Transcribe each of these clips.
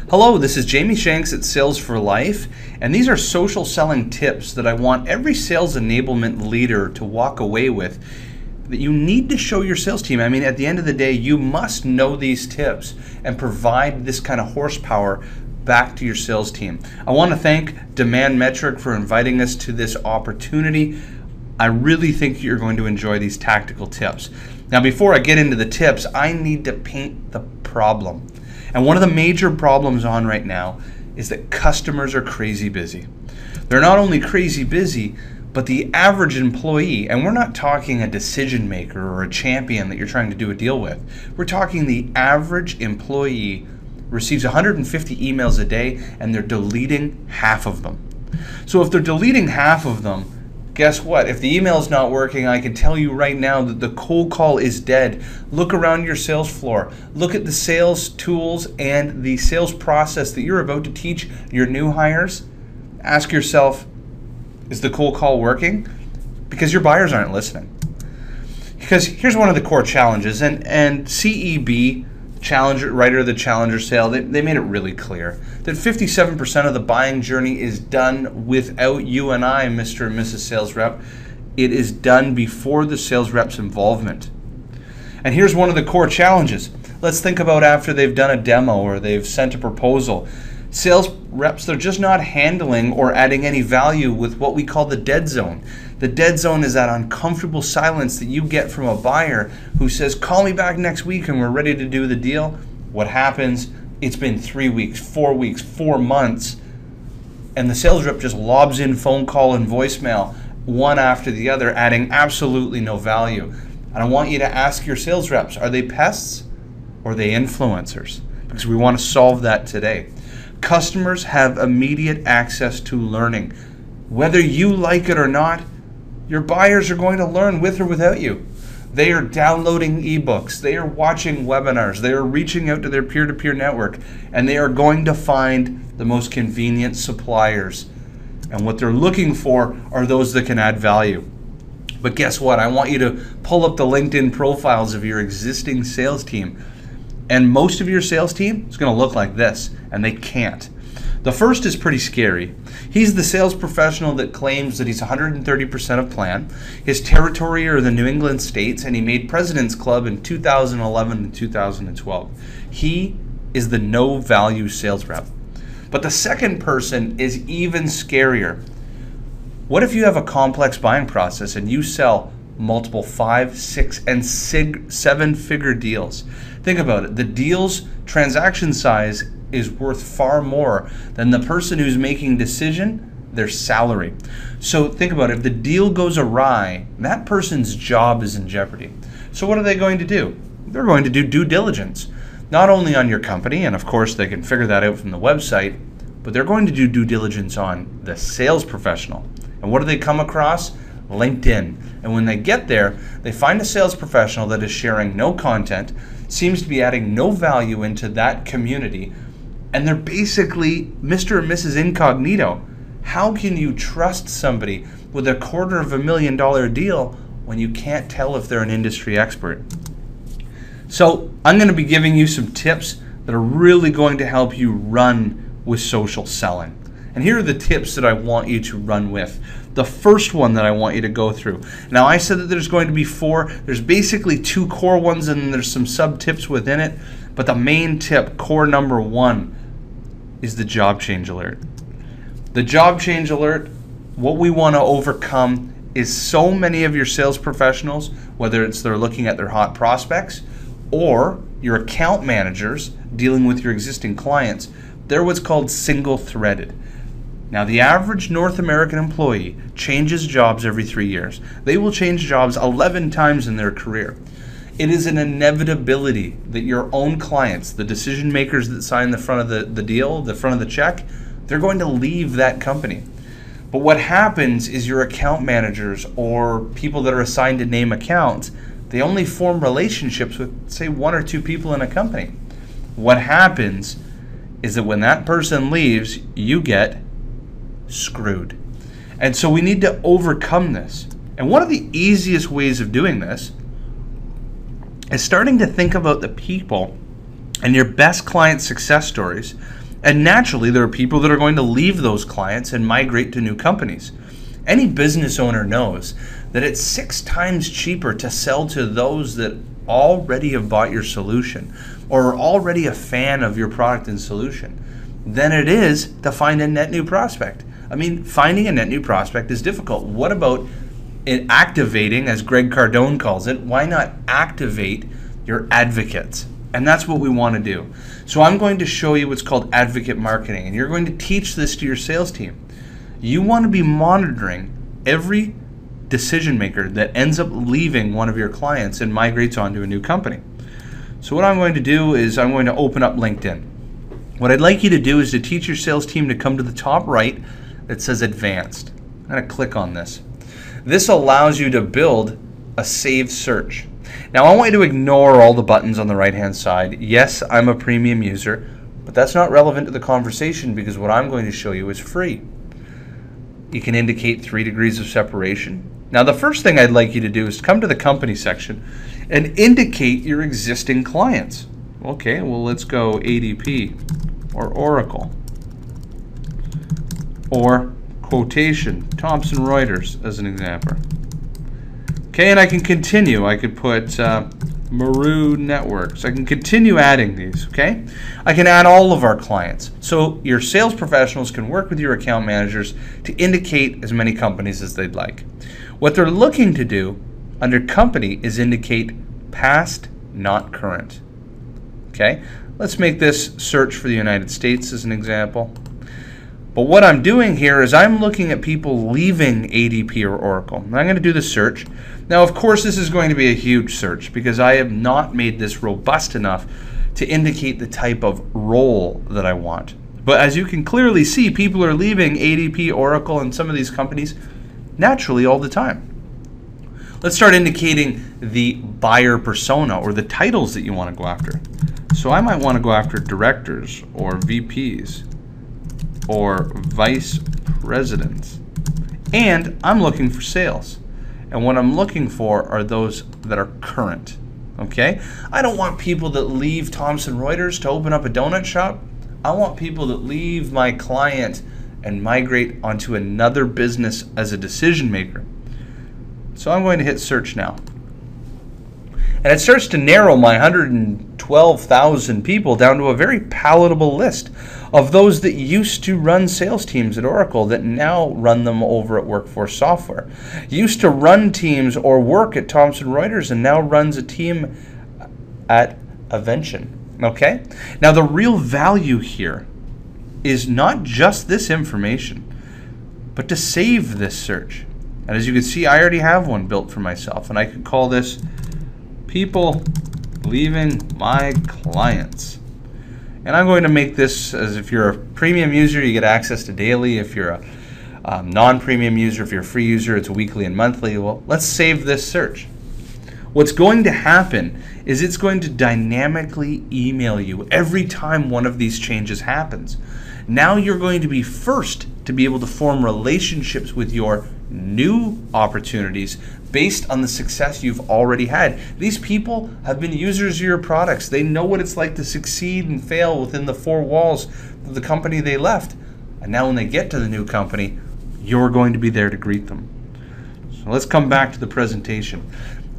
Hello, this is Jamie Shanks at Sales for Life, and these are social selling tips that I want every sales enablement leader to walk away with that you need to show your sales team. I mean, at the end of the day, you must know these tips and provide this kind of horsepower back to your sales team. I want to thank Demand Metric for inviting us to this opportunity. I really think you're going to enjoy these tactical tips. Now, before I get into the tips, I need to paint the problem. And one of the major problems on right now is that customers are crazy busy. They're not only crazy busy, but the average employee, and we're not talking a decision maker or a champion that you're trying to do a deal with. We're talking the average employee receives 150 emails a day and they're deleting half of them. So if they're deleting half of them, guess what? If the email's not working, I can tell you right now that the cold call is dead. Look around your sales floor. Look at the sales tools and the sales process that you're about to teach your new hires. Ask yourself, is the cold call working? Because your buyers aren't listening. Because here's one of the core challenges, and CEB, Challenger, writer of the Challenger sale, they made it really clear that 57% of the buying journey is done without you and I, Mr. and Mrs. Sales Rep. It is done before the sales rep's involvement. And here's one of the core challenges. Let's think about after they've done a demo or they've sent a proposal. Sales reps, they're just not handling or adding any value with what we call the dead zone. The dead zone is that uncomfortable silence that you get from a buyer who says, call me back next week and we're ready to do the deal. What happens? It's been 3 weeks, 4 weeks, 4 months, and the sales rep just lobs in phone call and voicemail one after the other, adding absolutely no value. And I want you to ask your sales reps, are they pests or are they influencers? Because we want to solve that today. Customers have immediate access to learning. Whether you like it or not, your buyers are going to learn with or without you. They are downloading ebooks, they are watching webinars, they are reaching out to their peer-to-peer network, and they are going to find the most convenient suppliers. And what they're looking for are those that can add value. But guess what? I want you to pull up the LinkedIn profiles of your existing sales team. And most of your sales team is going to look like this, and they can't. The first is pretty scary. He's the sales professional that claims that he's 130% of plan. His territory are the New England states, and he made President's Club in 2011 and 2012. He is the no-value sales rep. But the second person is even scarier. What if you have a complex buying process and you sell multiple 5, 6, and 7-figure deals? Think about it. The deal's transaction size is worth far more than the person who's making decision, their salary. So think about it. If the deal goes awry, that person's job is in jeopardy. So what are they going to do? They're going to do due diligence, not only on your company, and of course they can figure that out from the website, but they're going to do due diligence on the sales professional. And what do they come across? LinkedIn. And when they get there, they find a sales professional that is sharing no content, seems to be adding no value into that community, and they're basically Mr. and Mrs. Incognito. How can you trust somebody with a $250,000 deal when you can't tell if they're an industry expert? So I'm going to be giving you some tips that are really going to help you run with social selling. And here are the tips that I want you to run with. The first one that I want you to go through. Now, I said that there's going to be 4. There's basically 2 core ones, and then there's some sub-tips within it. But the main tip, core number 1, is the job change alert. The job change alert, what we want to overcome is so many of your sales professionals, whether it's they're looking at their hot prospects or your account managers dealing with your existing clients, they're what's called single-threaded. Now, the average North American employee changes jobs every 3 years. They will change jobs 11 times in their career. It is an inevitability that your own clients, the decision makers that sign the front of the deal, the front of the check, they're going to leave that company. But what happens is your account managers or people that are assigned to name accounts, they only form relationships with, say, 1 or 2 people in a company. What happens is that when that person leaves, you get screwed. And so we need to overcome this. And one of the easiest ways of doing this is starting to think about the people and your best client success stories And naturally, there are people that are going to leave those clients and migrate to new companies. Any business owner knows that it's 6 times cheaper to sell to those that already have bought your solution or are already a fan of your product and solution than it is to find a net new prospect. I mean, finding a net new prospect is difficult. What about activating, as Greg Cardone calls it? Why not activate your advocates? And that's what we want to do. So I'm going to show you what's called advocate marketing, and you're going to teach this to your sales team. You want to be monitoring every decision maker that ends up leaving one of your clients and migrates onto a new company. So what I'm going to do is I'm going to open up LinkedIn. What I'd like you to do is to teach your sales team to come to the top right that says advanced. I'm going to click on this. This allows you to build a saved search. Now I want you to ignore all the buttons on the right hand side. Yes, I'm a premium user, but that's not relevant to the conversation because what I'm going to show you is free. You can indicate 3 degrees of separation. Now the first thing I'd like you to do is come to the company section and indicate your existing clients. Okay, well let's go ADP or Oracle or quotation, Thomson Reuters as an example. Okay, and I can continue. I could put Maru Networks. I can continue adding these, okay? I can add all of our clients. So your sales professionals can work with your account managers to indicate as many companies as they'd like. What they're looking to do under company is indicate past, not current. Okay, let's make this search for the United States as an example. But what I'm doing here is I'm looking at people leaving ADP or Oracle. And I'm going to do the search. Now, of course, this is going to be a huge search because I have not made this robust enough to indicate the type of role that I want. But as you can clearly see, people are leaving ADP, Oracle, and some of these companies naturally all the time. Let's start indicating the buyer persona or the titles that you want to go after. So I might want to go after directors or VPs or vice presidents. And I'm looking for sales. And what I'm looking for are those that are current. Okay? I don't want people that leave Thomson Reuters to open up a donut shop. I want people that leave my client and migrate onto another business as a decision maker. So I'm going to hit search now. And it starts to narrow my 112,000 people down to a very palatable list of those that used to run sales teams at Oracle that now run them over at Workforce Software. Used to run teams or work at Thomson Reuters and now runs a team at Avention. Okay? Now the real value here is not just this information, but to save this search. And as you can see, I already have one built for myself, and I could call this people leaving my clients. And I'm going to make this, as if you're a premium user, you get access to daily. If you're a non-premium user, if you're a free user, it's weekly and monthly. Well, let's save this search. What's going to happen is it's going to dynamically email you every time one of these changes happens. Now you're going to be first to be able to form relationships with your new opportunities based on the success you've already had. These people have been users of your products. They know what it's like to succeed and fail within the 4 walls of the company they left. And now when they get to the new company, you're going to be there to greet them. So let's come back to the presentation.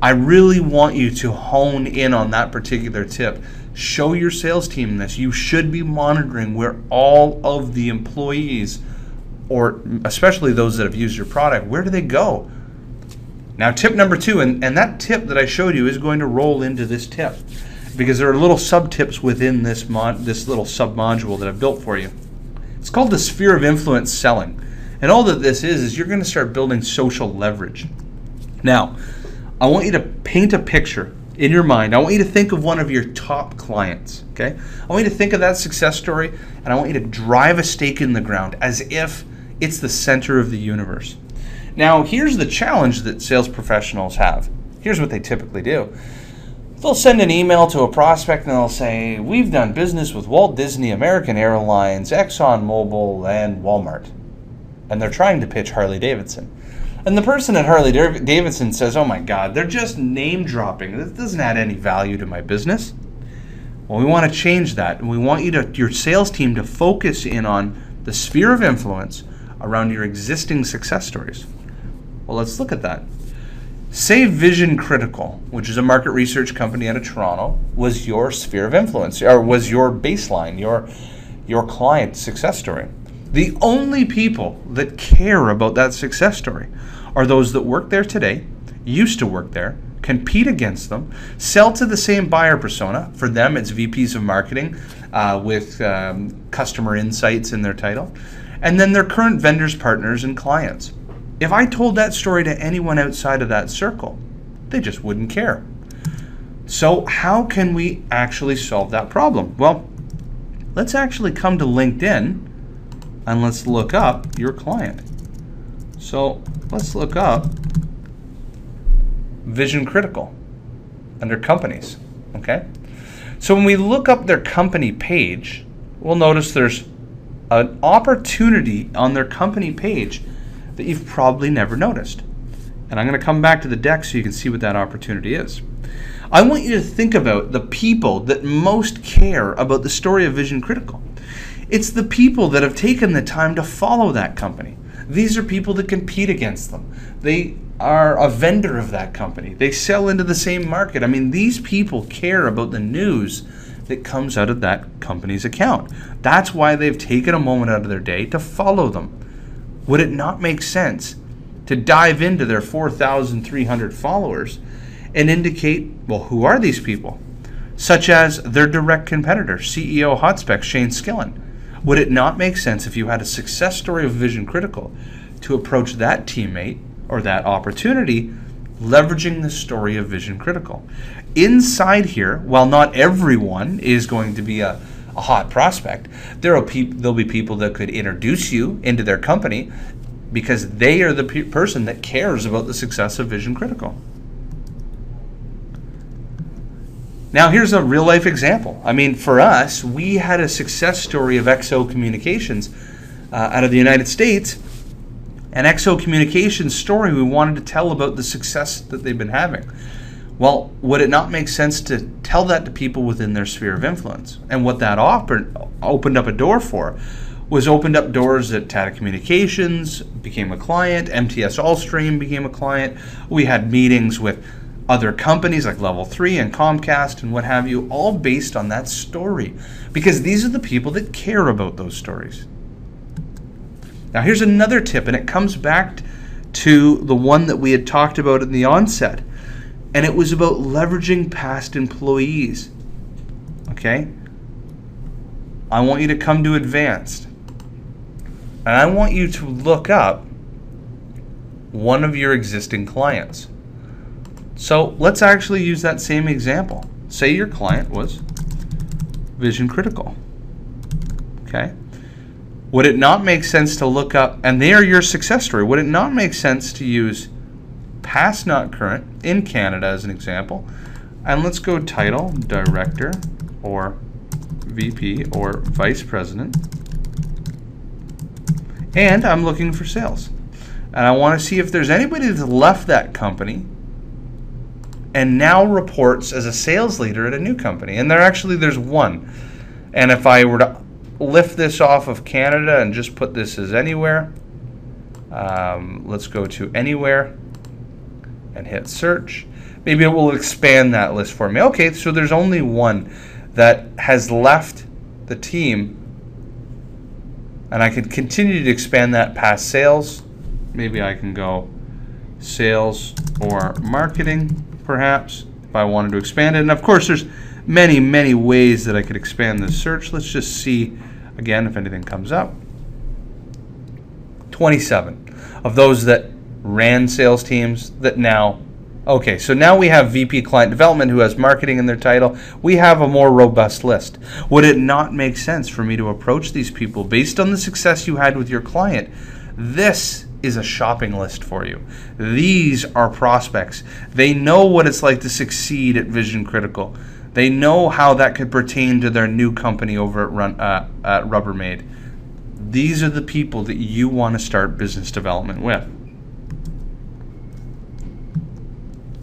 I really want you to hone in on that particular tip. Show your sales team this. You should be monitoring where all of the employees, or especially those that have used your product, where do they go? Now tip number 2, and that tip that I showed you is going to roll into this tip because there are little sub-tips within this little sub-module that I've built for you. It's called the sphere of influence selling. And all that this is you're going to start building social leverage. Now, I want you to paint a picture in your mind. I want you to think of one of your top clients, okay? I want you to think of that success story, and I want you to drive a stake in the ground as if it's the center of the universe. Now, here's the challenge that sales professionals have. Here's what they typically do. They'll send an email to a prospect and they'll say, we've done business with Walt Disney, American Airlines, ExxonMobil, and Walmart. And they're trying to pitch Harley Davidson. And the person at Harley Davidson says, oh my God, they're just name dropping. This doesn't add any value to my business. Well, we want to change that, and we want your sales team to focus in on the sphere of influence around your existing success stories. Well, let's look at that. Say Vision Critical, which is a market research company out of Toronto, was your sphere of influence, or was your baseline, your client success story. The only people that care about that success story are those that work there today, used to work there, compete against them, sell to the same buyer persona. For them, it's VPs of marketing with customer insights in their title, and then their current vendors, partners, and clients. If I told that story to anyone outside of that circle, they just wouldn't care. So how can we actually solve that problem? Well, let's actually come to LinkedIn and let's look up your client. So let's look up Vision Critical under companies, okay? So when we look up their company page, we'll notice there's an opportunity on their company page that you've probably never noticed. And I'm going to come back to the deck so you can see what that opportunity is. I want you to think about the people that most care about the story of Vision Critical. It's the people that have taken the time to follow that company. These are people that compete against them. They are a vendor of that company. They sell into the same market. I mean, these people care about the news that comes out of that company's account. That's why they've taken a moment out of their day to follow them. Would it not make sense to dive into their 4,300 followers and indicate, well, who are these people? Such as their direct competitor, CEO Hotspec, Shane Skillen. Would it not make sense if you had a success story of Vision Critical to approach that teammate or that opportunity, leveraging the story of Vision Critical? Inside here, while not everyone is going to be a hot prospect, there'll be people that could introduce you into their company because they are the person that cares about the success of Vision Critical. Now here's a real life example. I mean, for us, we had a success story of XO Communications out of the United States. An XO Communications story we wanted to tell about the success that they've been having. Well, would it not make sense to tell that to people within their sphere of influence? And what that opened up a door for was opened up doors at Tata Communications, became a client, MTS Allstream became a client. We had meetings with other companies like Level 3 and Comcast and what have you, all based on that story. Because these are the people that care about those stories. Now here's another tip, and it comes back to the one that we had talked about in the onset. And it was about leveraging past employees. Okay? I want you to come to advanced. And I want you to look up one of your existing clients. So let's actually use that same example. Say your client was Vision Critical. Okay? Would it not make sense to look up, and they are your success story, would it not make sense to use past not current in Canada as an example, and let's go title, director, or VP, or vice president, and I'm looking for sales. And I want to see if there's anybody that's left that company and now reports as a sales leader at a new company. And there's one. And if I were to lift this off of Canada and just put this as anywhere, let's go to anywhere and hit search. Maybe it will expand that list for me. Okay, so there's only one that has left the team, and I could continue to expand that past sales. Maybe I can go sales or marketing, perhaps, if I wanted to expand it. And of course, there's many, many ways that I could expand this search. Let's just see, again, if anything comes up. 27 of those that ran sales teams that now, okay, so now we have VP Client Development who has marketing in their title. We have a more robust list. Would it not make sense for me to approach these people based on the success you had with your client? This is a shopping list for you. These are prospects. They know what it's like to succeed at Vision Critical. They know how that could pertain to their new company over at Rubbermaid. These are the people that you want to start business development with.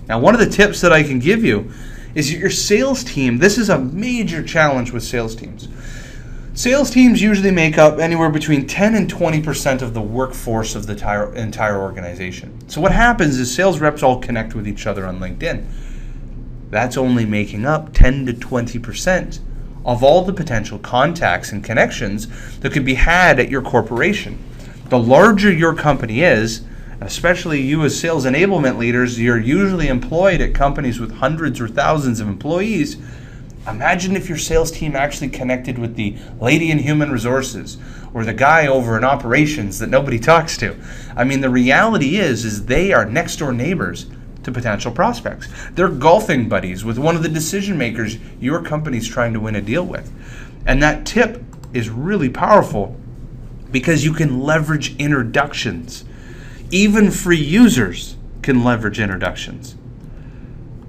Now, one of the tips that I can give you is your sales team. This is a major challenge with sales teams. Sales teams usually make up anywhere between 10 and 20% of the workforce of the entire organization. So what happens is sales reps all connect with each other on LinkedIn. That's only making up 10 to 20% of all the potential contacts and connections that could be had at your corporation. The larger your company is, especially you as sales enablement leaders, you're usually employed at companies with hundreds or thousands of employees. Imagine if your sales team actually connected with the lady in human resources or the guy over in operations that nobody talks to. I mean, the reality is they are next door neighbors to potential prospects. They're golfing buddies with one of the decision makers your company's trying to win a deal with. And that tip is really powerful because you can leverage introductions. Even free users can leverage introductions.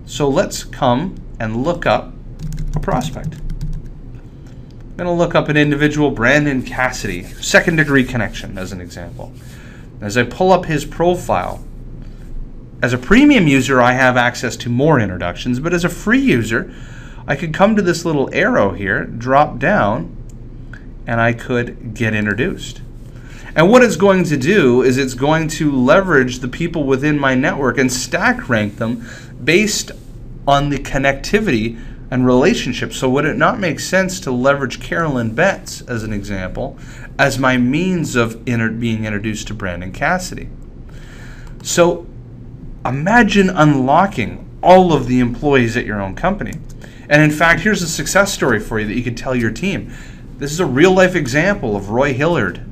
So let's come and look up a prospect. I'm going to look up an individual, Brandon Cassidy, second degree connection as an example. As I pull up his profile, as a premium user, I have access to more introductions, but as a free user, I could come to this little arrow here, drop down, and I could get introduced. And what it's going to do is it's going to leverage the people within my network and stack rank them based on the connectivity and relationships. So would it not make sense to leverage Carolyn Betts, as an example, as my means of being introduced to Brandon Cassidy? So imagine unlocking all of the employees at your own company. And in fact, here's a success story for you that you could tell your team. This is a real-life example of Roy Hillard,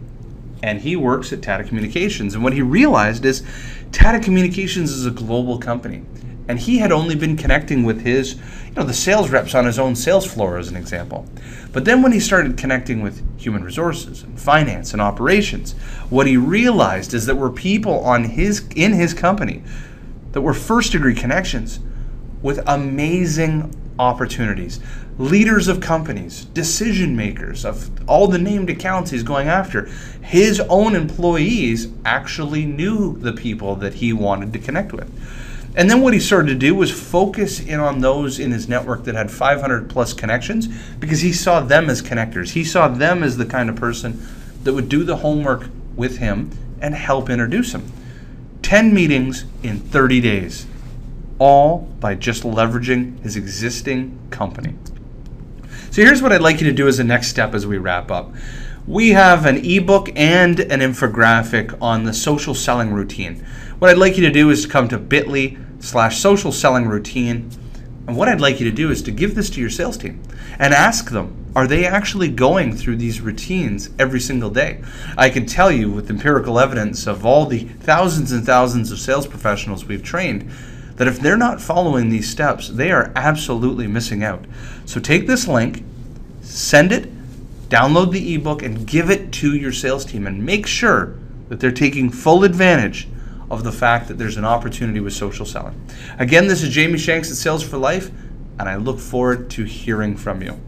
and he works at Tata Communications. And what he realized is Tata Communications is a global company. And he had only been connecting with his, the sales reps on his own sales floor, as an example. But then when he started connecting with human resources and finance and operations, what he realized is that were people in his company that were first degree connections with amazing opportunities. Leaders of companies, decision makers of all the named accounts he's going after. His own employees actually knew the people that he wanted to connect with. And then what he started to do was focus in on those in his network that had 500 plus connections, because he saw them as connectors. He saw them as the kind of person that would do the homework with him and help introduce him. 10 meetings in 30 days, all by just leveraging his existing company. So here's what I'd like you to do as a next step as we wrap up. We have an ebook and an infographic on the social selling routine. What I'd like you to do is to come to bit.ly/social selling routine. And what I'd like you to do is to give this to your sales team and ask them, are they actually going through these routines every single day? I can tell you with empirical evidence of all the thousands and thousands of sales professionals we've trained that if they're not following these steps, they are absolutely missing out. So take this link, send it, download the ebook, and give it to your sales team, and make sure that they're taking full advantage of the fact that there's an opportunity with social selling. Again, this is Jamie Shanks at Sales for Life, and I look forward to hearing from you.